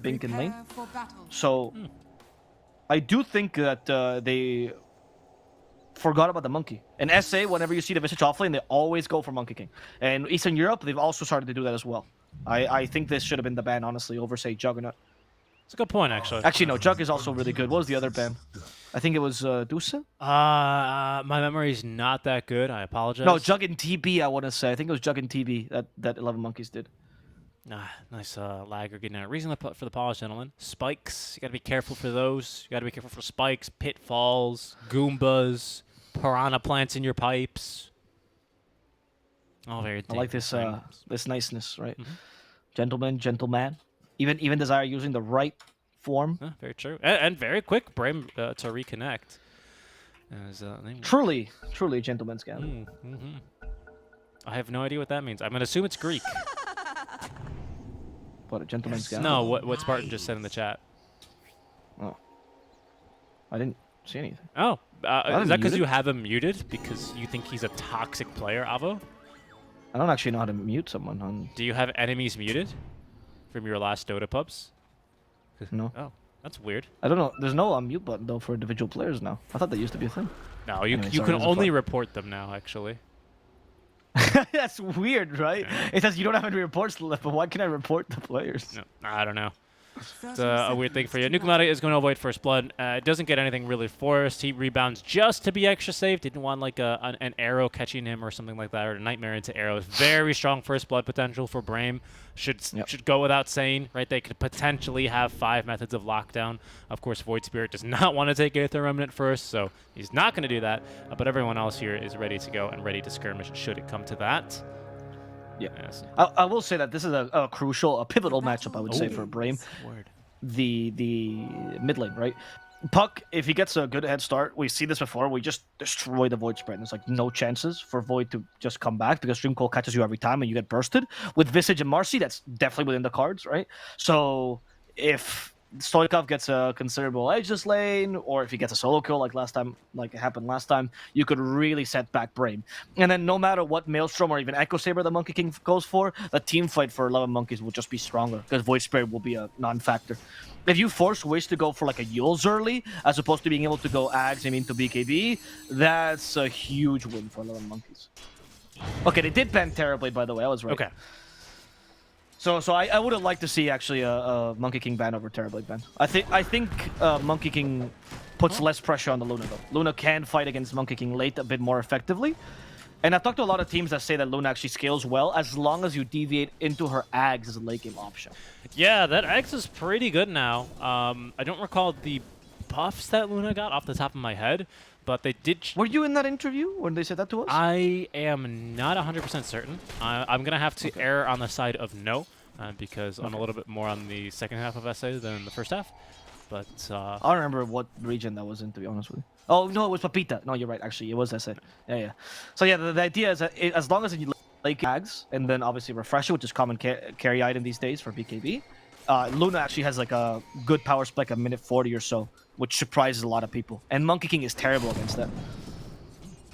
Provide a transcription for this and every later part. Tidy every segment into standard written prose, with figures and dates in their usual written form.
Bink in lane. So I do think that they forgot about the monkey. In SA, whenever you see the Visage offlane, they always go for Monkey King. And Eastern Europe, they've also started to do that as well. I think this should have been the ban, honestly, over, say, Juggernaut. It's a good point, actually. Actually, no, Jug is also really good. What was the other ban? I think it was Dusa? My memory's not that good. I apologize. No, Jug and TB, I want to say. I think it was Jug and TB that 11Monkeyz did. Nice lagger getting out. Reason for the pause, gentlemen. Spikes. You got to be careful for those. You got to be careful for spikes, pitfalls, Goombas, piranha plants in your pipes. All very I like this this niceness, right? Gentleman. Even Desire using the right form. Very true. And very quick Brame to reconnect. Truly a gentleman's game. I have no idea what that means. I'm going to assume it's Greek. What, a gentleman's game? No, what Spartan just said in the chat. Oh. I didn't see anything. Oh. Is that because muted? you have him muted? Because you think he's a toxic player, Avo? I don't actually know how to mute someone on... Do you have enemies muted from your last Dota pubs? No. Oh, that's weird. I don't know. There's no unmute button, though, for individual players now. I thought that used to be a thing. No, you Anyway, you sorry, can only report them now, actually. That's weird, right? Yeah. It says you don't have any reports left, but why can I report the players? No, I don't know. It's a weird thing for you. Nukamata is going to avoid first blood. Doesn't get anything really forced. He rebounds just to be extra safe. Didn't want like an arrow catching him or something like that, or a nightmare into arrows. Very strong first blood potential for Brame. Should go without saying, right? They could potentially have 5 methods of lockdown. Of course, Void Spirit does not want to take Aether Remnant first, so he's not going to do that. But everyone else here is ready to go and ready to skirmish should it come to that. Yeah. Yes. I will say that this is a crucial, a pivotal matchup, I would say, for Brame. The mid lane, right? Puck, if he gets a good head start, we see this before, we just destroy the Void spread. There's like no chances for Void to just come back because Stream Cold catches you every time and you get bursted. With Visage and Marcy, that's definitely within the cards, right? So if Stoikov gets a considerable edge this lane, or if he gets a solo kill like it happened last time, you could really set back Brame. And then no matter what Maelstrom or even Echo Saber the Monkey King goes for, the team fight for 11Monkeyz will just be stronger because Void Spirit will be a non-factor. If you force Wish to go for like a Yules early, as opposed to being able to go Ags and into BKB, that's a huge win for 11Monkeyz. Okay, they did ban terribly, by the way. I was right. Okay. So I would have liked to see actually a Monkey King ban over Terrorblade ban. I think Monkey King puts less pressure on the Luna though. Luna can fight against Monkey King late a bit more effectively. And I've talked to a lot of teams that say that Luna actually scales well as long as you deviate into her Ags as a late game option. Yeah, that Ags is pretty good now. I don't recall the buffs that Luna got off the top of my head, but they did... Were you in that interview when they said that to us? I am not 100% certain. I'm going to have to err on the side of no, because I'm a little bit more on the second half of SA than the first half. But I don't remember what region that was in, to be honest with you. Oh, no, it was Papita. No, you're right, actually. It was SA. Yeah. So, yeah, the idea is that as long as you like Ags, and then obviously Refresher, which is common carry item these days for BKB, Luna actually has like a good power spike at minute 40 or so, which surprises a lot of people. And Monkey King is terrible against that.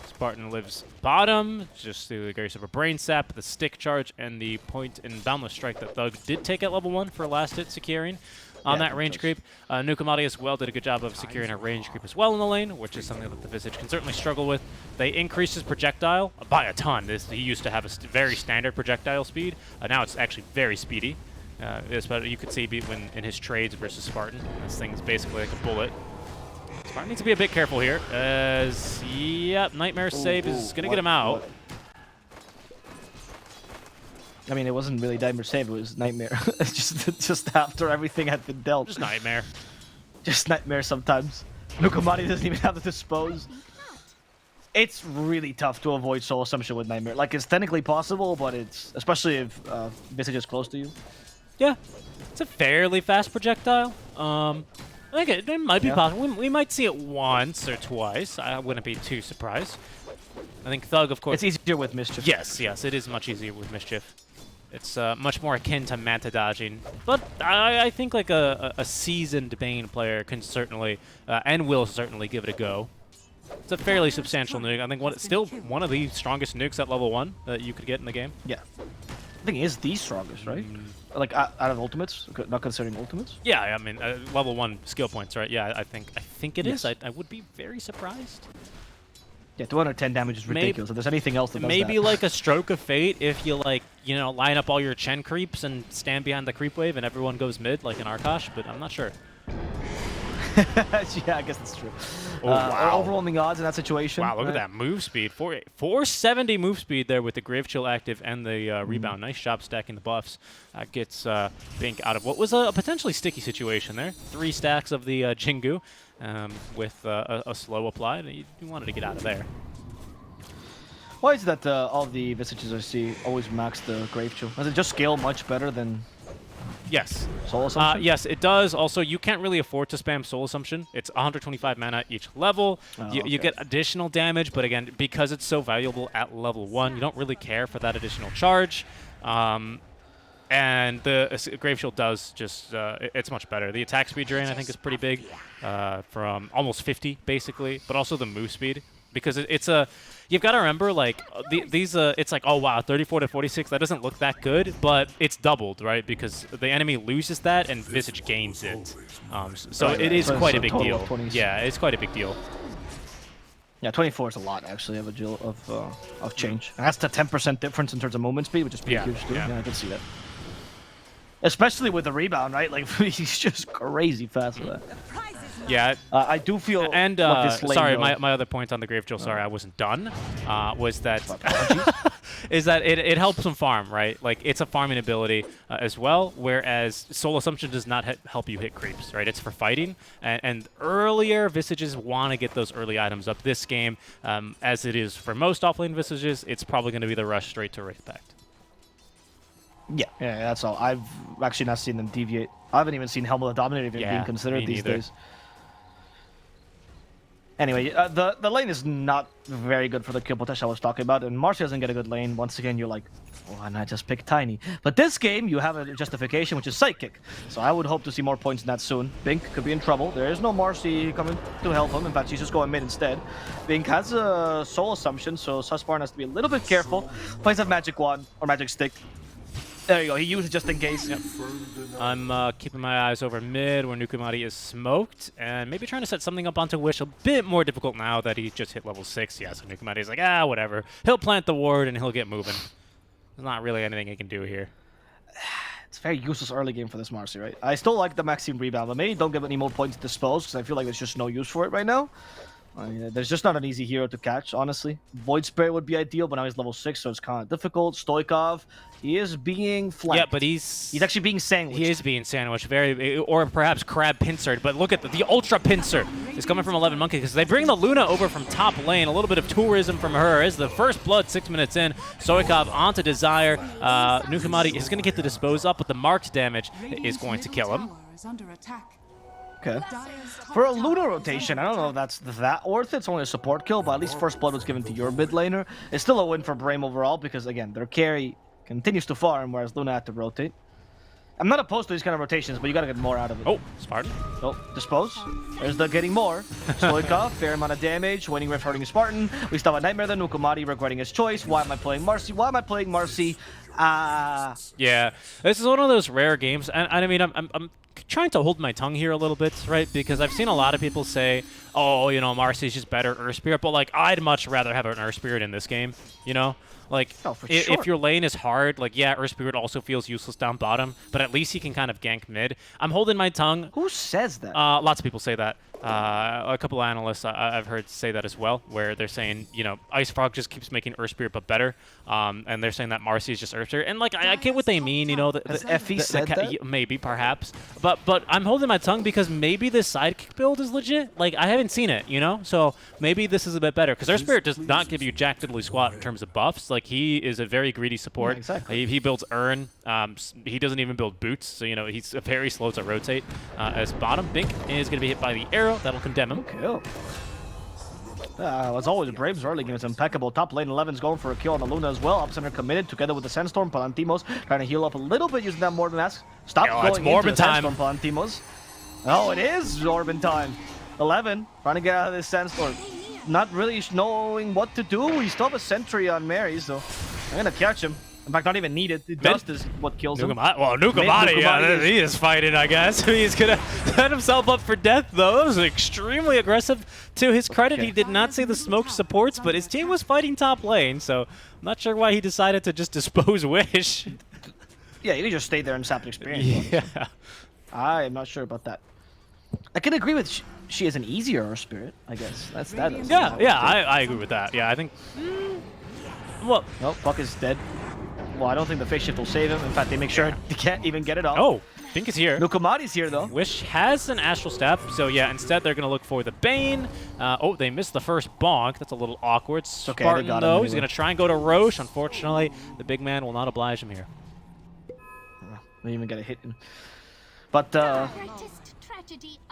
Spartan lives bottom, just through the grace of a Brain Sap, the Stick Charge, and the point in Boundless Strike that Thug did take at level 1 for last hit securing on that range creep. Nukamati as well did a good job of securing a range creep as well in the lane, which is something that the Visage can certainly struggle with. They increased his projectile by a ton. He used to have a very standard projectile speed. Now it's actually very speedy. You could see when in his trades versus Spartan, this thing's basically like a bullet. Spartan needs to be a bit careful here, as, yep, Nightmare save is going to get him out. What? I mean, it wasn't really Nightmare save, it was Nightmare. just after everything had been dealt. Just Nightmare. Just Nightmare sometimes. Nukamati doesn't even have to dispose. It's really tough to avoid soul assumption with Nightmare. Like, it's technically possible, but it's... Especially if Visage is close to you. Yeah. It's a fairly fast projectile. I think it might be possible. We might see it once or twice. I wouldn't be too surprised. I think Thug, of course... It's easier with Mischief. Yes, it is much easier with Mischief. It's much more akin to Manta dodging. But I think like a seasoned Bane player can certainly, and will certainly give it a go. It's a fairly substantial nuke. I think still one of the strongest nukes at level 1 that you could get in the game. Yeah. I think he is the strongest, right? Like out of ultimates, not considering ultimates. Yeah, I mean, level 1 skill points, right? Yeah, I think it is. I would be very surprised. Yeah, 210 damage is ridiculous. If there's anything else that does maybe that. like a stroke of fate if you like, line up all your Chen creeps and stand behind the creep wave and everyone goes mid like an Arkosh, but I'm not sure. Yeah, I guess that's true. Oh, wow. Overwhelming odds in that situation. Wow, look at that move speed. 470 move speed there with the Grave Chill active and the rebound. Nice job stacking the buffs. That gets Bink out of what was a potentially sticky situation there. 3 stacks of the Jingu with a slow apply. You wanted to get out of there. Why is that all the Visages I see always max the Grave Chill? Does it just scale much better than... Yes. Soul Assumption? Yes, it does. Also, you can't really afford to spam Soul Assumption. It's 125 mana each level. You get additional damage, but again, because it's so valuable at level 1, you don't really care for that additional charge. And the Grave Shield does just, it's much better. The attack speed drain, I think, is pretty big, from almost 50, basically, but also the move speed. Because it's a... You've got to remember, like, these, it's like, oh, wow, 34 to 46, that doesn't look that good, but it's doubled, right? Because the enemy loses that and Visage gains it. So it is quite a big deal. Yeah, it's quite a big deal. Yeah, 24 is a lot, actually, of change. And that's the 10% difference in terms of movement speed, which is pretty huge, too. Yeah, I can see that. Especially with the rebound, right? Like, he's just crazy fast with that. Yeah, I do feel. And sorry, my other point on the Grave Chill, sorry, I wasn't done. Was that is that it helps him farm, right? Like it's a farming ability as well. Whereas Soul Assumption does not help you hit creeps, right? It's for fighting. And earlier Visages want to get those early items up. This game, as it is for most offlane Visages, it's probably going to be the rush straight to Respect. Yeah, that's all. I've actually not seen them deviate. I haven't even seen Helmet of the Dominator being considered these days. Anyway, the lane is not very good for the kill potential I was talking about, and Marcy doesn't get a good lane. Once again, you're like, why not just pick Tiny? But this game, you have a justification, which is Psychic. So I would hope to see more points in that soon. Bink could be in trouble. There is no Marcy coming to help him. In fact, she's just going mid instead. Bink has a Soul Assumption, so Susbarn has to be a little bit careful. Plays a Magic Wand or Magic Stick. There you go. He used it just in case. Yep. I'm keeping my eyes over mid where Nukamati is smoked and maybe trying to set something up onto Wish. A bit more difficult now that he just hit level 6. Yeah, so Nukamati is like, whatever. He'll plant the ward and he'll get moving. There's not really anything he can do here. It's a very useless early game for this Marcy, right? I still like the Maxime rebound, but maybe don't give any more points to dispose because I feel like there's just no use for it right now. I mean, there's just not an easy hero to catch, honestly. Void Spirit would be ideal, but now he's level 6, so it's kind of difficult. Stoikov, he is being flanked. Yeah, but he's actually being sandwiched. He is being sandwiched, or perhaps crab pincered. But look at the ultra pincer is coming from 11Monkeyz because they bring the Luna over from top lane. A little bit of tourism from her as the first blood 6 minutes in. Stoikov onto Desire. Nukamati is going to get the dispose up, but the marked damage is going to kill him. Okay. For a Luna rotation, I don't know if that's that worth it. It's only a support kill, but at least first blood was given to your mid laner. It's still a win for Brame overall because, again, their carry continues to farm, whereas Luna had to rotate. I'm not opposed to these kind of rotations, but you gotta get more out of it. Oh, Spartan. Oh, dispose. There's the getting more. Stoikov, fair amount of damage. Winning Rift hurting Spartan. We still have a Nightmare then. Nukamati regretting his choice. Why am I playing Marcy? Why am I playing Marcy? Yeah, this is one of those rare games, and I mean, I'm trying to hold my tongue here a little bit, right? Because I've seen a lot of people say, oh, Marcy's just better Earth Spirit, but like I'd much rather have an Earth Spirit in this game, Like, if your lane is hard, like, yeah, Earth Spirit also feels useless down bottom, but at least he can kind of gank mid. I'm holding my tongue. Who says that? Lots of people say that. A couple of analysts I've heard say that as well, where they're saying, Ice Frog just keeps making Earth Spirit but better, and they're saying that Marcy is just Earth Spirit. And, like, I get what they mean, Has Effie said that? Maybe, perhaps. But I'm holding my tongue because maybe this sidekick build is legit. Like, I haven't seen it, So maybe this is a bit better. Because Earth Spirit does not give you jack diddly squat in terms of buffs. Like, he is a very greedy support. Yeah, exactly. He builds Urn. He doesn't even build boots. So, he's very slow to rotate. As bottom, Bink is going to be hit by the arrow. That'll condemn him. Kill. As always, Brave's early game is impeccable. Top lane 11's going for a kill on the Luna as well. Up center committed together with the Sandstorm. Palantimos trying to heal up a little bit using that Morbin Mask. Stop going into the Sandstorm, Palantimos. Oh, it is Morbin time. 11 trying to get out of this Sandstorm. Not really knowing what to do. We still have a sentry on Mary, so I'm going to catch him. In fact, not even needed. The dust is what kills him. Well, Nukamati, yeah, he is fighting, I guess. He's going to set himself up for death, though. That was extremely aggressive. To his credit, he did not see the smoke supports, but his team was fighting top lane, so I'm not sure why he decided to just dispose Wish. Yeah, you can just stay there and sap experience. Yeah. I am not sure about that. I can agree with she is an easier Spirit, I guess. That is. Yeah, I agree with that. Yeah, I think... well... Nope, Puck is dead. Well, I don't think the phase shift will save him. In fact, they make sure he can't even get it off. Oh, Pink is here. Nukamati's here, though. Wish has an Astral Step, so yeah, instead they're going to look for the Bane. Oh, they missed the first bonk. That's a little awkward. Okay, Spartan, they got him though, anyway. he's going to try and go to Roche. Unfortunately, the big man will not oblige him here. They even get a hit in. But, I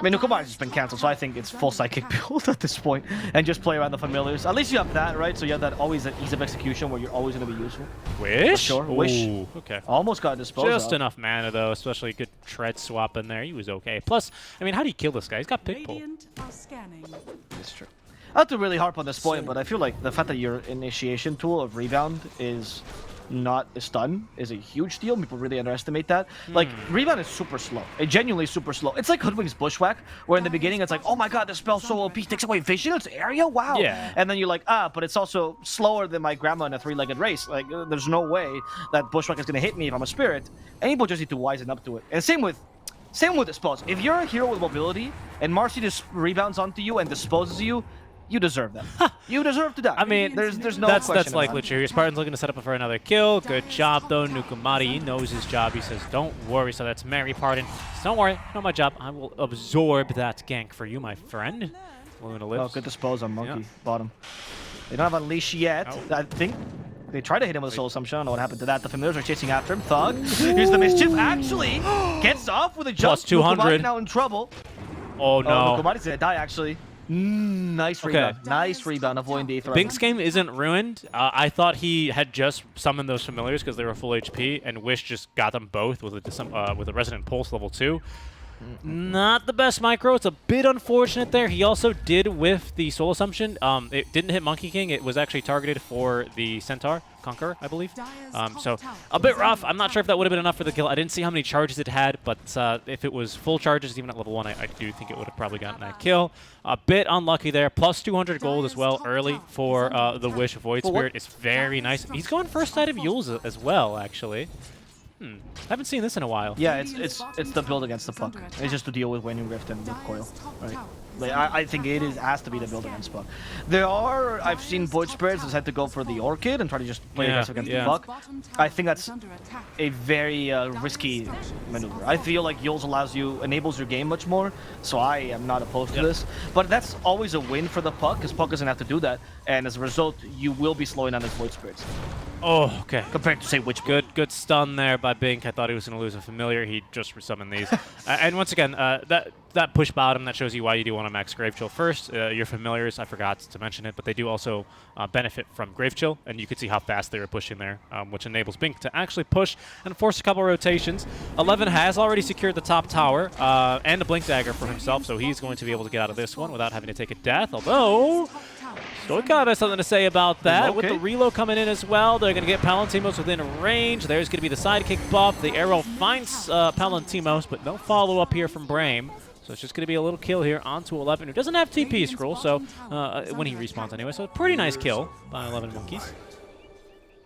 mean, Nukamati's just been cancelled, so I think it's full Psychic build at this point, and just play around the familiars. At least you have that, right? So you have that always that ease of execution where you're always going to be useful. Wish? For sure. Ooh, Wish. Okay. Almost got disposed of. Just enough mana, though, especially a good tread swap in there. He was okay. Plus, I mean, how do you kill this guy? He's got pick pull. That's true. I have to really harp on this point, but I feel like the fact that your initiation tool of rebound is not a stun is a huge deal. People really underestimate that. Like, rebound is super slow. It genuinely super slow. It's like Hoodwink's Bushwhack, where in the beginning it's like, oh my god, this spell's so OP, takes away vision, it's area, wow. Yeah. And then you're like, but it's also slower than my grandma in a three-legged race. Like, there's no way that Bushwhack is going to hit me if I'm a Spirit. And people just need to wisen up to it. And same with dispose. If you're a hero with mobility, and Marcy just rebounds onto you and disposes you, you deserve that. You deserve to die. I mean, there's no question. That's likely true. Spartan's looking to set up for another kill. Good job, though. Nukamati, he knows his job. He says, don't worry. So that's Mary Pardon. So don't worry. I know my job. I will absorb that gank for you, my friend. Luna lives. Oh, good dispose on Monkey. Bottom. They don't have Unleash yet. Oh. I think they tried to hit him with a Soul Assumption. I don't know what happened to that. The familiars are chasing after him. Thug. Here's the mischief. Actually, gets off with a jump. Plus 200. Nukamati now in trouble. Oh, no. Nukamati's going to die, actually. Nice rebound. Nice rebound, avoiding the Aether. Bink's game isn't ruined. I thought he had just summoned those familiars because they were full HP, and Wish just got them both with a Resonant Pulse level 2. Not the best micro. It's a bit unfortunate there. He also did whiff the Soul Assumption. It didn't hit Monkey King. It was actually targeted for the Centaur, Conqueror, I believe. So a bit rough. I'm not sure if that would have been enough for the kill. I didn't see how many charges it had, but if it was full charges, even at level 1, I do think it would have probably gotten that kill. A bit unlucky there. Plus 200 gold as well early for the Wish Void Spirit. It's very nice. He's going first side of Yules as well, actually. Haven't seen this in a while. Yeah, it's the build against the Puck. It's just to deal with Waning Rift and Coil, right? Like, I think has to be the build against Puck. I've seen Void Spirits that had to go for the Orchid and try to just play aggressive against the Puck. I think that's a very risky maneuver. I feel like Yules enables your game much more, so I am not opposed to this. But that's always a win for the Puck, because Puck doesn't have to do that, and as a result, you will be slowing down his Void Spirits. Oh, okay. Compared to, say, Witch. Good stun there by Bink. I thought he was going to lose a familiar. He just resummoned these. And once again, that push bottom, that shows you why you do want to max Grave Chill first. Your familiars, I forgot to mention it, but they do also benefit from Grave Chill, and you can see how fast they were pushing there, which enables Bink to actually push and force a couple rotations. 11 has already secured the top tower and a Blink Dagger for himself, so he's going to be able to get out of this one without having to take a death, although Stoikov has something to say about that. Okay. With the reload coming in as well, they're going to get Palantimos within range. There's going to be the sidekick buff. The arrow finds Palantimos, but no follow-up here from Brame. So it's just going to be a little kill here onto 11, who doesn't have TP scroll, so when he respawns anyway. So a pretty nice kill by 11Monkeyz.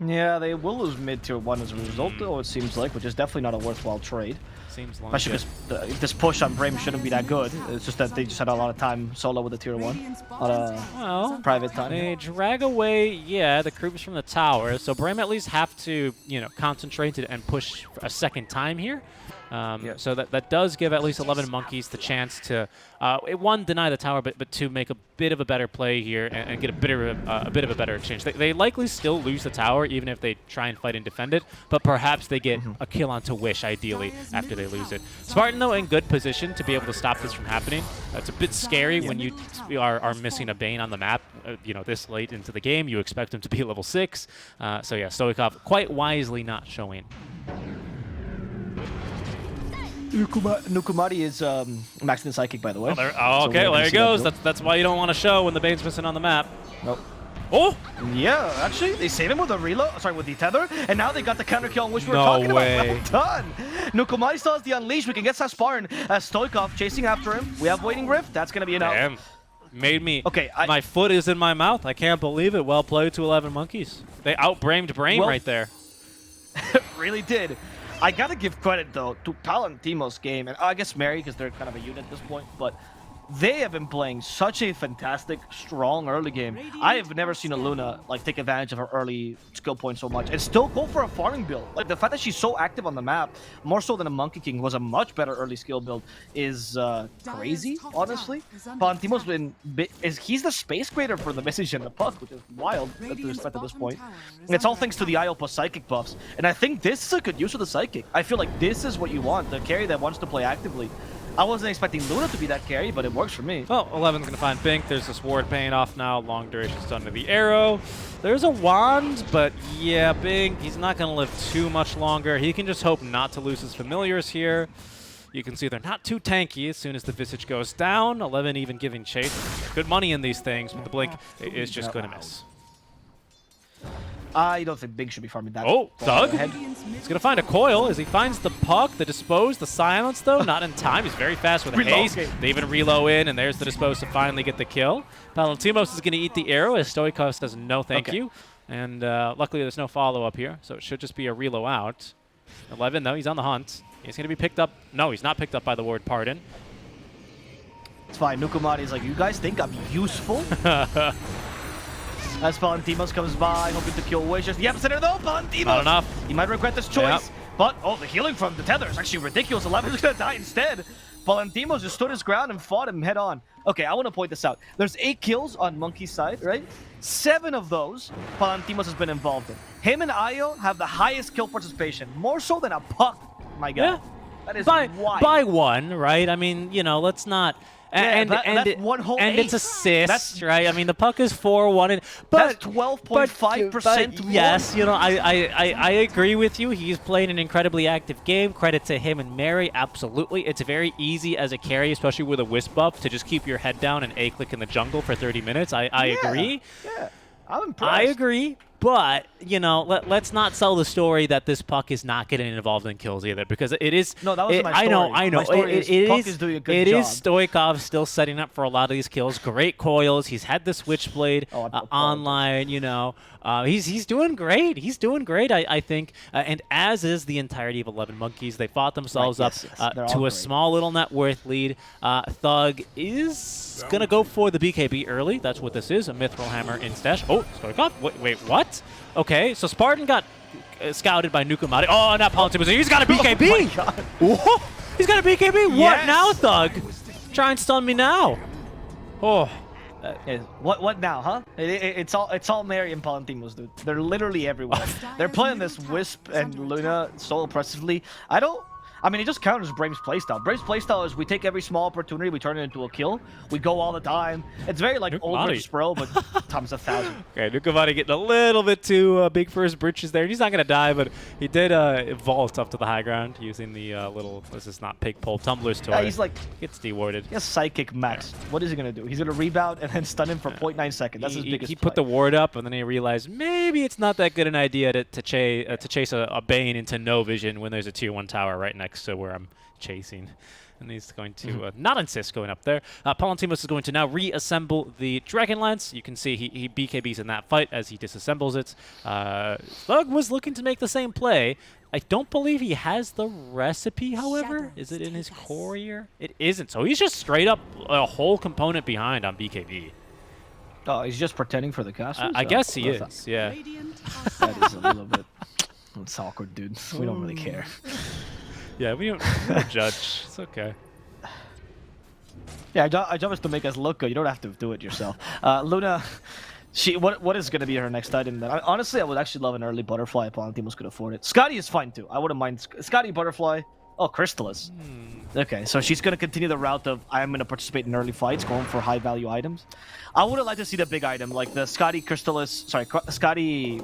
Yeah, they will lose mid-tier 1 as a result, though, it seems like, which is definitely not a worthwhile trade. Seems like especially because this push on Brame shouldn't be that good. It's just that they just had a lot of time solo with the tier 1. Well, private time. They drag away, the creeps from the tower, so Brame at least have to, concentrate and push a second time here. So that does give at least 11Monkeyz the chance to, one, deny the tower, but two, make a bit of a better play here and get a bit of a better exchange. They likely still lose the tower, even if they try and fight and defend it, but perhaps they get a kill onto Wish, ideally, after they lose it. Spartan, though, in good position to be able to stop this from happening. It's a bit scary when you are missing a Bane on the map, this late into the game. You expect him to be level 6. So yeah, Stoikov quite wisely not showing. Nukamati is maxing the Psychic, by the way. Okay, there he goes. That's why you don't want to show when the Bane's missing on the map. Nope. Oh! Yeah, actually, they save him with a reload. Sorry, with the tether, and now they got the counter kill on which we were talking about. Well done. Nukamai still has the unleash. We can get Spartan as Stoikov chasing after him. We have waiting rift. That's gonna be enough. Damn. Made me. Okay, my foot is in my mouth. I can't believe it. Well played to 11Monkeyz. They out-bramed Brame right there. Really did. I gotta give credit though to Palantimos' game, and I guess Mary because they're kind of a unit at this point, but they have been playing such a fantastic, strong early game. I have never seen a Luna like take advantage of her early skill point so much and still go for a farming build. Like the fact that she's so active on the map, more so than a Monkey King, was a much better early skill build, is crazy, honestly. Palantimos he's the space creator for the message and the puck, which is wild with respect to this point. And it's all thanks to the Iopa psychic buffs. And I think this is a good use of the psychic. I feel like this is what you want, the carry that wants to play actively. I wasn't expecting Luna to be that carry, but it works for me. Well, 11's going to find Bink. There's this ward paying off now. Long duration stun to the arrow. There's a wand, but yeah, Bink, he's not going to live too much longer. He can just hope not to lose his familiars here. You can see they're not too tanky as soon as the Visage goes down. 11 even giving chase. Good money in these things, but the Blink is just going to miss. I don't think Big should be farming that. Oh, Doug? He's going to find a coil as he finds the puck, the dispose, the silence, though. Not in time. He's very fast with a haste. They even reload in, and there's the dispose to finally get the kill. Palantimos is going to eat the arrow as Stoikov says no thank you. And luckily there's no follow-up here, so it should just be a reload out. 11, though, he's on the hunt. He's going to be picked up. No, he's not picked up by the ward, pardon. It's fine. Nukamati's like, you guys think I'm useful? As Palantimos comes by, hoping to kill Wishes. The epicenter though, Palantimos! Not enough. He might regret this choice, but oh, the healing from the tether is actually ridiculous. 11's gonna die instead. Palantimos just stood his ground and fought him head on. Okay, I want to point this out. There's 8 kills on Monkey's side, right? 7 of those, Palantimos has been involved in. Him and Ayo have the highest kill participation, more so than a puck, my guy. Yeah. That is wild. By 1, right? I mean, you know, let's not... And that's one whole and it's assists, right? I mean, the puck is 4-1, but that's 12.5%. Yes, you know, I agree with you. He's playing an incredibly active game. Credit to him and Mary, absolutely. It's very easy as a carry, especially with a wisp buff, to just keep your head down and A-click in the jungle for 30 minutes. I agree. Yeah, I'm impressed. I agree. But, you know, let's not sell the story that this puck is not getting involved in kills either, because it is... No, that was my story. I know. Puck is doing a good job. It is Stoikov still setting up for a lot of these kills. Great coils. He's had the Switchblade online, you know. He's doing great. He's doing great, I think. And as is the entirety of 11Monkeyz. They fought themselves up to a small little net worth lead. Thug is going to go for the BKB early. That's what this is, a Mithril Hammer in stash. Oh, Stoikov. Wait, what? Okay, so Spartan got scouted by Nukamati. Oh, not Palantimos. He's got a BKB. Oh my God. Whoa. He's got a BKB. Yes. What now, Thug? Try and stun me now. Oh. What now, huh? It's all Mary and Palantimos, dude. They're literally everywhere. They're playing this Wisp and Luna so impressively. I mean, it just counters Brame's playstyle. Brame's playstyle is we take every small opportunity, we turn it into a kill. We go all the time. It's very like old versus pro, but times 1,000. Okay, Nukamati getting a little bit too big for his britches there. He's not going to die, but he did vault up to the high ground using the little, this is not pig pole, Tumbler's toy. Yeah, he's like... Gets dewarded. He has Psychic max. What is he going to do? He's going to rebound and then stun him for 0.9 seconds. That's his biggest He put the ward up, and then he realized maybe it's not that good an idea to chase a Bane into no vision when there's a tier 1 tower right next to where I'm chasing. And he's going to not insist going up there. Palantimos is going to now reassemble the Dragon Lance. You can see he BKBs in that fight as he disassembles it. Thug was looking to make the same play. I don't believe he has the recipe, however. Is it in his courier? It isn't. So he's just straight up a whole component behind on BKB. Oh, he's just pretending for the casters? I guess he is, yeah. That is a little bit... It's awkward, dude. We don't really care. Yeah, we don't judge. It's okay. Yeah, our job is to make us look good. You don't have to do it yourself. Luna, what is going to be her next item? Then honestly, I would actually love an early Butterfly if Palantimos could afford it. Scotty is fine too. I wouldn't mind Scotty, Butterfly. Oh, Crystallis. Okay, so she's going to continue the route of I'm going to participate in early fights, going for high value items. I would have liked to see the big item, like the Scotty Crystallis, sorry, Scotty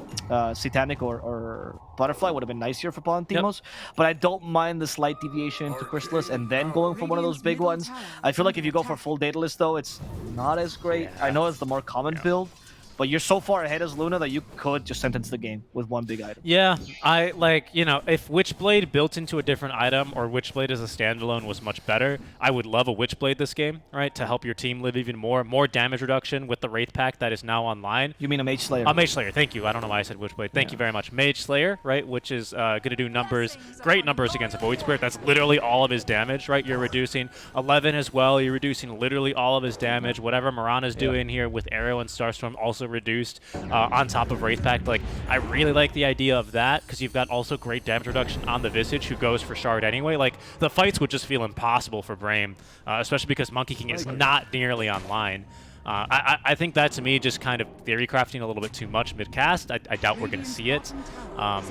Satanic or Butterfly would have been nice here for Palantimos, but I don't mind the slight deviation into Crystallis and then going for one of those big ones. I feel like if you go for full Daedalus though, it's not as great. I know it's the more common build, but you're so far ahead as Luna that you could just sentence the game with one big item. Yeah, I like, you know, if Witchblade built into a different item or Witchblade as a standalone was much better, I would love a Witchblade this game, right? To help your team live even more damage reduction with the Wraith Pack that is now online. You mean a Mage Slayer? A Mage Slayer, thank you. I don't know why I said Witchblade. Thank you very much. Mage Slayer, right, which is going to do numbers, great numbers against a Void Spirit. That's literally all of his damage, right? You're reducing 11 as well. You're reducing literally all of his damage. Whatever Mirana's doing here with Arrow and Starstorm also reduced on top of Wraith Pact. Like, I really like the idea of that because you've got also great damage reduction on the Visage who goes for Shard anyway. Like, the fights would just feel impossible for Brame, especially because Monkey King is not nearly online. I think that, to me, just kind of theory crafting a little bit too much mid-cast. I doubt we're going to see it. And,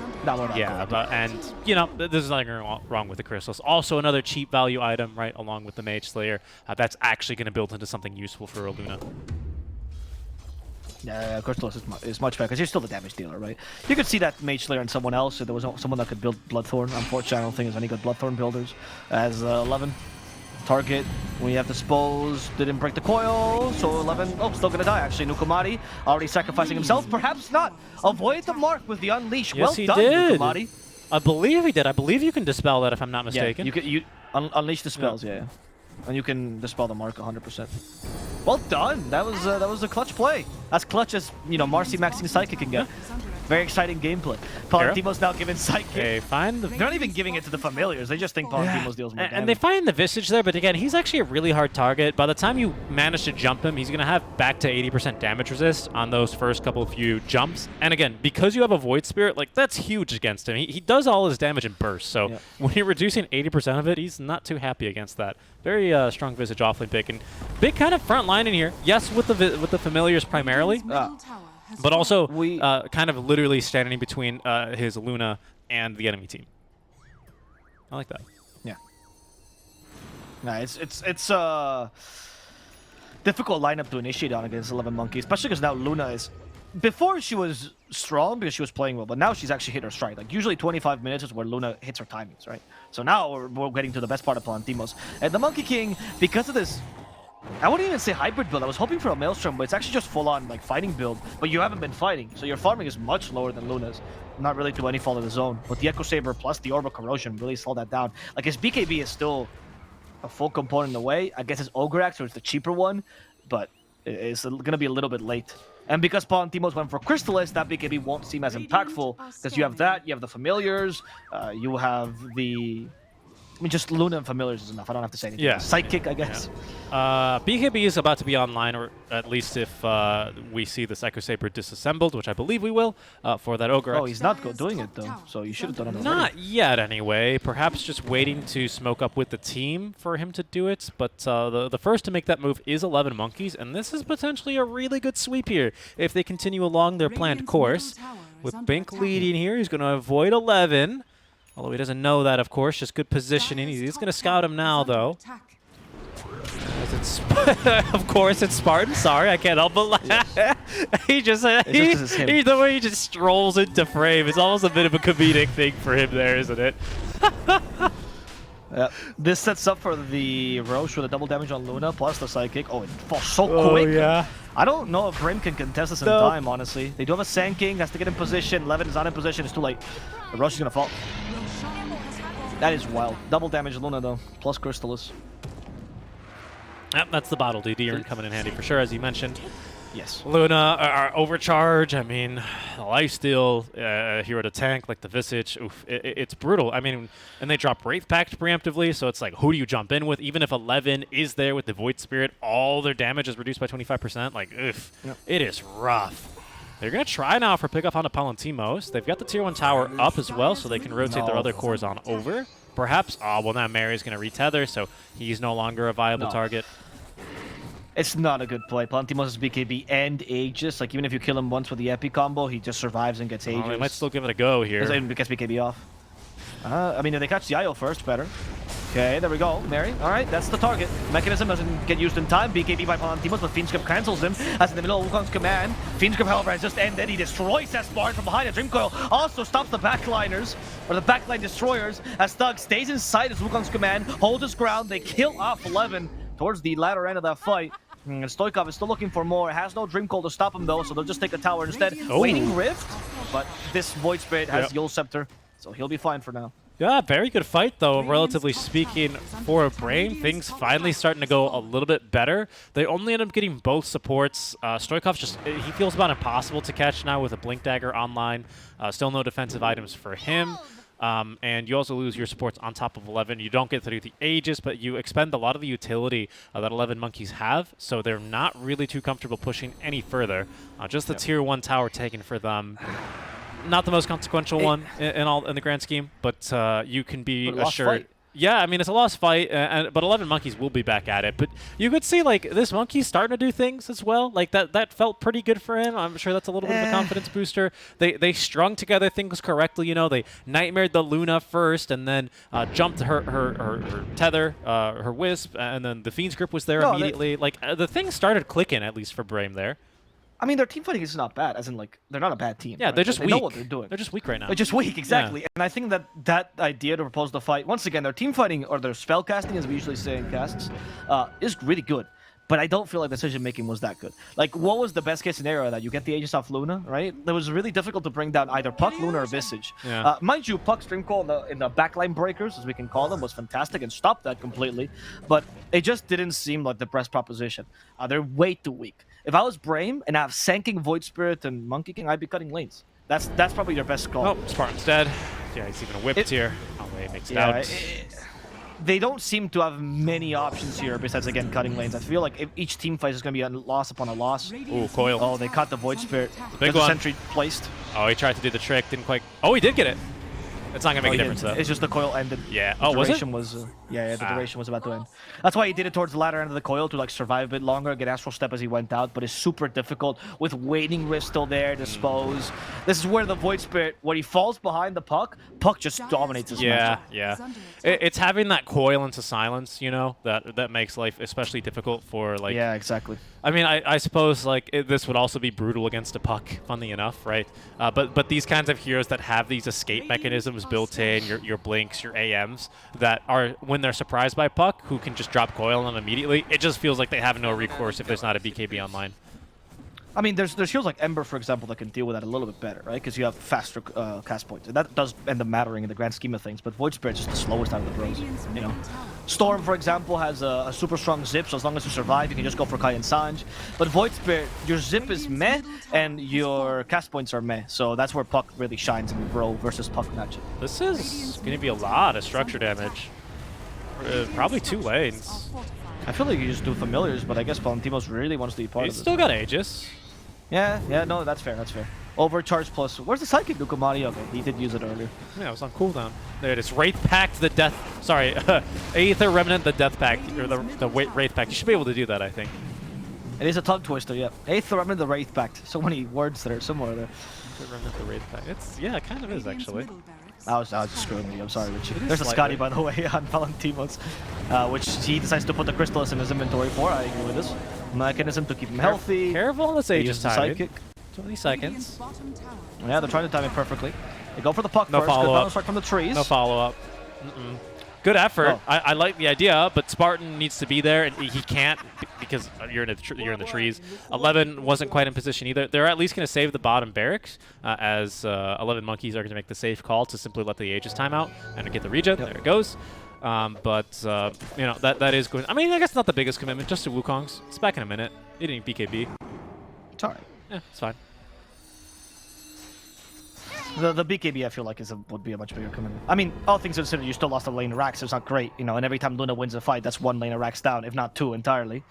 you know, there's nothing wrong with the Crystals. Also, another cheap value item, right, along with the Mage Slayer. That's actually going to build into something useful for a Luna. Yeah, Crystals is much better because you're still the damage dealer, right? You could see that Mage Slayer and someone else. If there was someone that could build Bloodthorn. Unfortunately, I don't think there's any good Bloodthorn builders as 11. Target, we have Dispose, didn't break the coil, so 11, oh, still gonna die actually. Nukamati already sacrificing himself, perhaps not. Avoid the mark with the Unleash. Yes, well he done, did. Nukamati. I believe he did. I believe you can dispel that if I'm not mistaken. Yeah, you unleash the spells, yeah. And you can dispel the mark 100%. Well done. That was a clutch play. As clutch as, you know, Marcy maxing Psychic can get. Very exciting gameplay. Palantimo's now given Psychic. They find They're not even giving it to the familiars. They just think Palantimo's deals more damage. And they find the Visage there, but again, he's actually a really hard target. By the time you manage to jump him, he's going to have back to 80% damage resist on those first few jumps. And again, because you have a Void Spirit, like, that's huge against him. He does all his damage in bursts, so when you're reducing 80% of it, he's not too happy against that. Very strong Visage offlane pick, and big kind of front line in here. Yes, with the familiars primarily. But also, kind of literally standing between his Luna and the enemy team. I like that. Yeah. Nah, it's a difficult lineup to initiate on against 11Monkeyz, especially because now Luna is... Before she was strong because she was playing well, but now she's actually hit her stride. Like, usually 25 minutes is where Luna hits her timings, right? So now we're getting to the best part of Palantimos. And the Monkey King, because of this... I wouldn't even say hybrid build. I was hoping for a Maelstrom, but it's actually just full-on like fighting build. But you haven't been fighting, so your farming is much lower than Luna's. Not really to any fault of his own. But the Echo Saber plus the Orb of Corrosion really slowed that down. Like, his BKB is still a full component in the way. I guess it's Ogre Axe, or it's the cheaper one, but it's going to be a little bit late. And because Palantimos went for Crystallis, that BKB won't seem as impactful because you have that, you have the Familiars, you have the... I mean, just Luna and Familiars is enough. I don't have to say anything. Yeah. Psychic, I guess. Yeah. BKB is about to be online, or at least if we see this Echo Saber disassembled, which I believe we will, for that Ogre. Oh, he's not doing it, though. So you should have done it already. Not yet, anyway. Perhaps just waiting to smoke up with the team for him to do it. But the first to make that move is 11Monkeyz, and this is potentially a really good sweep here if they continue along their planned course. With Bink leading here, he's going to avoid 11. Although he doesn't know that, of course, just good positioning. He's going to scout him now, though. Of course, it's Spartan. Sorry, I can't help but laugh. Yeah. The way he just strolls into frame. It's almost a bit of a comedic thing for him there, isn't it? This sets up for the Roche with a double damage on Luna, plus the Psychic. Oh, it falls so quick. Yeah. I don't know if Brame can contest this in time, honestly. They do have a Sand King, has to get in position. 11 is not in position, it's too late. The Roche is going to fall. That is wild. Double damage Luna, though, plus Crystallis. Yep, that's the bottle DD coming in handy for sure, as you mentioned. Yes. Luna, overcharge, I mean, lifesteal, hero to tank, like the Visage, oof, it's brutal. I mean, and they drop Wraith Pact preemptively, so it's like, who do you jump in with? Even if 11 is there with the Void Spirit, all their damage is reduced by 25%. Like, oof, It is rough. They're going to try now for pickup onto Palantimos. They've got the Tier 1 tower up as well, so they can rotate their other cores on over. Perhaps, well, now Mary's going to retether, so he's no longer a viable target. It's not a good play. Palantimos' BKB and Aegis. Like, even if you kill him once with the Epi combo, he just survives and gets Aegis. They might still give it a go here. It gets BKB off. I mean, if they catch the IO first, better. Okay, there we go. Mary. All right, that's the target. Mechanism doesn't get used in time. BKB by Palantimos, but Fiend's Grip cancels him. As in the middle of Wukong's command. Fiend's Grip, however, has just ended. He destroys S-Bar from behind. A Dream Coil also stops the backliners, or the backline destroyers, as Thug stays inside his Wukong's command, holds his ground. They kill off 11 towards the latter end of that fight. And Stoikov is still looking for more. Has no Dream Coil to stop him though, so they'll just take a tower instead. Oh. Waiting Rift, but this Void Spirit has Yule Scepter, so he'll be fine for now. Yeah, very good fight, though, relatively speaking, for Brame. Things finally starting to go a little bit better. They only end up getting both supports. Stoikov's just, he feels about impossible to catch now with a Blink Dagger online. Still no defensive items for him. And you also lose your supports on top of 11. You don't get through the Aegis, but you expend a lot of the utility that 11Monkeyz have, so they're not really too comfortable pushing any further. Just the tier 1 tower taken for them. Not the most consequential one in the grand scheme, but you can be assured. Yeah, I mean, it's a lost fight, but 11Monkeyz will be back at it. But you could see, like, this Monkey's starting to do things as well. Like, that felt pretty good for him. I'm sure that's a little bit of a confidence booster. They strung together things correctly, you know. They nightmared the Luna first and then jumped her tether, her Wisp, and then the Fiend's Grip was there immediately. Like, the things started clicking, at least for Brame there. I mean, their team fighting is not bad, as in, like, they're not a bad team. Yeah, right? they're just they weak. know what they're doing. They're just weak right now. They're just weak, exactly. Yeah. And I think that idea to propose the fight, once again, their team fighting, or their spell casting, as we usually say in casts, is really good. But I don't feel like decision-making was that good. Like, what was the best-case scenario? That you get the Aegis off Luna, right? It was really difficult to bring down either Puck, Luna, or Visage. Yeah. Mind you, Puck's Dream Coil in the backline breakers, as we can call them, was fantastic and stopped that completely. But it just didn't seem like the best proposition. They're way too weak. If I was Brame and I have Sanking, Void Spirit, and Monkey King, I'd be cutting lanes. That's probably their best call. Oh, Spartan's dead. Yeah, he's even whipped here. Oh, wait, makes it out. They don't seem to have many options here besides, again, cutting lanes. I feel like if each team fight is going to be a loss upon a loss. Ooh, Coil. Oh, they caught the Void Spirit. Big one. one. Sentry placed. Oh, he tried to do the trick. Didn't quite. Oh, he did get it. It's not going to make a difference, though. It's just the coil ended. Yeah. The oh, was it? duration was the duration was about to end. That's why he did it towards the latter end of the coil to, like, survive a bit longer, get Astral Step as he went out, but it's super difficult with Waiting Rift still there, Dispose. This is where the Void Spirit, when he falls behind the Puck just dominates his matchup. Yeah. It's having that coil into silence, you know, that makes life especially difficult for, like... Yeah, exactly. I mean, I suppose, like, this would also be brutal against a Puck, funny enough, right? But these kinds of heroes that have these escape mechanisms built in, your Blinks, your AMs, that are, when they're surprised by Puck, who can just drop coil on them immediately, it just feels like they have no recourse if there's not a BKB online. I mean, there's heroes like Ember, for example, that can deal with that a little bit better, right? Because you have faster cast points. And that does end up mattering in the grand scheme of things, but Void Spirit's just the slowest out of the bros, you know? Storm, for example, has a super strong zip, so as long as you survive, you can just go for Kai and Sanj. But Void Spirit, your zip is meh, and your cast points are meh. So that's where Puck really shines in the bro versus Puck matchup. This is going to be a lot of structure damage. Probably 2 lanes. I feel like you just do familiars, but I guess Valentimos really wants to be part of He's this. still got Aegis. Yeah, no, that's fair, Overcharge plus... Where's the Psychic Nukamari? Okay, he did use it earlier. Yeah, it was on cooldown. There it is. Wraith Pact, the Death... Sorry, Aether Remnant, the Death Pact, or the Wraith Pact. You should be able to do that, I think. It is a tongue twister, yeah. Aether Remnant, the Wraith Pact. So many words that are similar there. Aether Remnant, the Wraith Pact. Yeah, it kind of is, actually. I was just screwing with you. I'm sorry, Richie. There's a slightly. Scotty, by the way, on Valentimos, which he decides to put the Crystallis in his inventory for. I agree with this. Mechanism to keep him healthy. Careful on this Aegis timing. Psychic. 20 seconds. Yeah, they're trying to time it perfectly. They go for the Puck No first. follow-up. Start from the trees. No follow-up. Good effort. Oh. I like the idea, but Spartan needs to be there, and he can't because you're in the trees. 11 wasn't quite in position either. They're at least going to save the bottom barracks, as 11Monkeyz are going to make the safe call to simply let the Aegis time out and get the regen. There it goes. But you know, that is going. I mean, I guess not the biggest commitment. Just to Wukong's. It's back in a minute. It didn't BKB. It's alright. Yeah, it's fine. The BKB, I feel like, would be a much bigger commitment. I mean, all things considered, you still lost a lane of racks, so it's not great, you know, and every time Luna wins a fight, that's 1 lane of racks down, if not 2 entirely.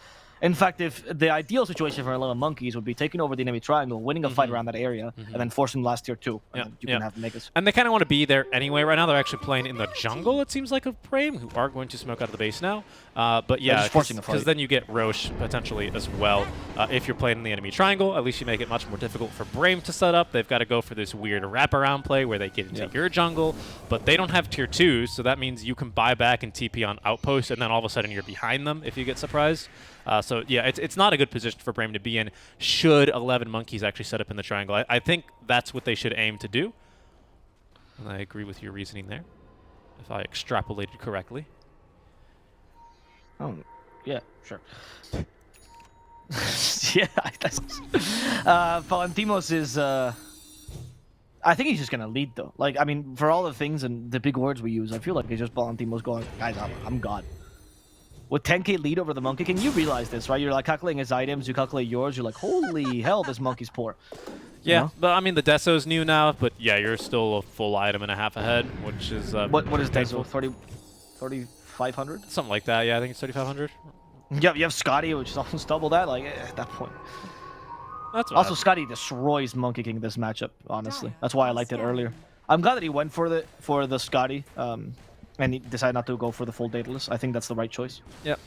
In fact, if the ideal situation for 11Monkeyz would be taking over the enemy triangle, winning a fight around that area, and then forcing the last tier 2, and then you can have Megas. And they kind of want to be there anyway. Right now, they're actually playing in the jungle, it seems like, of Brame, who are going to smoke out of the base now. But yeah, because then you get Roche potentially as well. If you're playing in the enemy triangle, at least you make it much more difficult for Brame to set up. They've got to go for this weird wraparound play where they get into your jungle, but they don't have tier 2s, so that means you can buy back and TP on outpost, and then all of a sudden you're behind them if you get surprised. So yeah, it's not a good position for Brame to be in should 11Monkeyz actually set up in the triangle. I think that's what they should aim to do. And I agree with your reasoning there, if I extrapolated correctly. Oh, yeah, sure. Yeah, Valentimos is. I think he's just gonna lead though. Like, I mean, for all the things and the big words we use, I feel like it's just Valentimos going, guys, I'm God. With 10k lead over the Monkey King, you realize this, right? You're like calculating his items, you calculate yours, you're like, holy hell, this monkey's poor. Yeah, you know? but I mean, the Deso's new now, but yeah, you're still a full item and a half ahead, which is What is painful. Deso? 3,500? Something like that, yeah, I think it's 3,500. Yep, you have Scotty, which is almost double that, like, at that point. That's Also, Scotty destroys Monkey King this matchup, honestly. That's why I liked it earlier. I'm glad that he went for the Scotty, and he decided not to go for the full Daedalus. I think that's the right choice. Yep.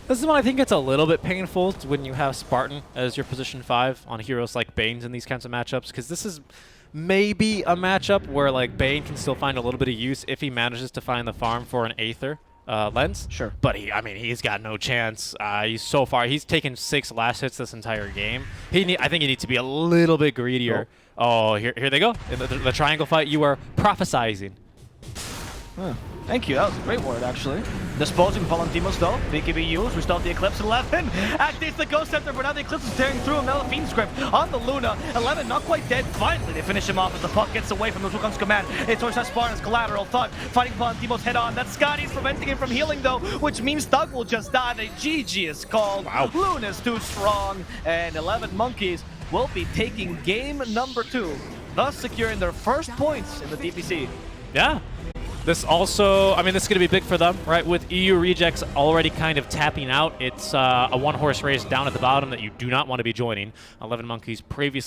This is when I think it's a little bit painful when you have Spartan as your position 5 on heroes like Bane's in these kinds of matchups, because this is maybe a matchup where like Bane can still find a little bit of use if he manages to find the farm for an Aether lens. Sure. But I mean, he's got no chance. He's taken 6 last hits this entire game. I think he needs to be a little bit greedier. Oh, here they go. In the triangle fight, you are prophesizing. Huh. Thank you, that was a great word, actually. Disposing Valentimos, though. BKB used, we still have the Eclipse 11. Activates the Ghost Scepter, but now the Eclipse is tearing through him. Now the Fiend's Grip on the Luna. 11 not quite dead. Finally, they finish him off as the puck gets away from the Wukong's command. It's Torch Spartan's collateral. Thug fighting Valentimos head on. That Scotty's preventing him from healing, though, which means Thug will just die. The GG is called. Wow. Luna's too strong, and 11Monkeyz will be taking game number 2, thus securing their first points in the DPC. Yeah. This also, I mean, this is going to be big for them, right? With EU rejects already kind of tapping out, it's a one-horse race down at the bottom that you do not want to be joining. 11Monkeyz previously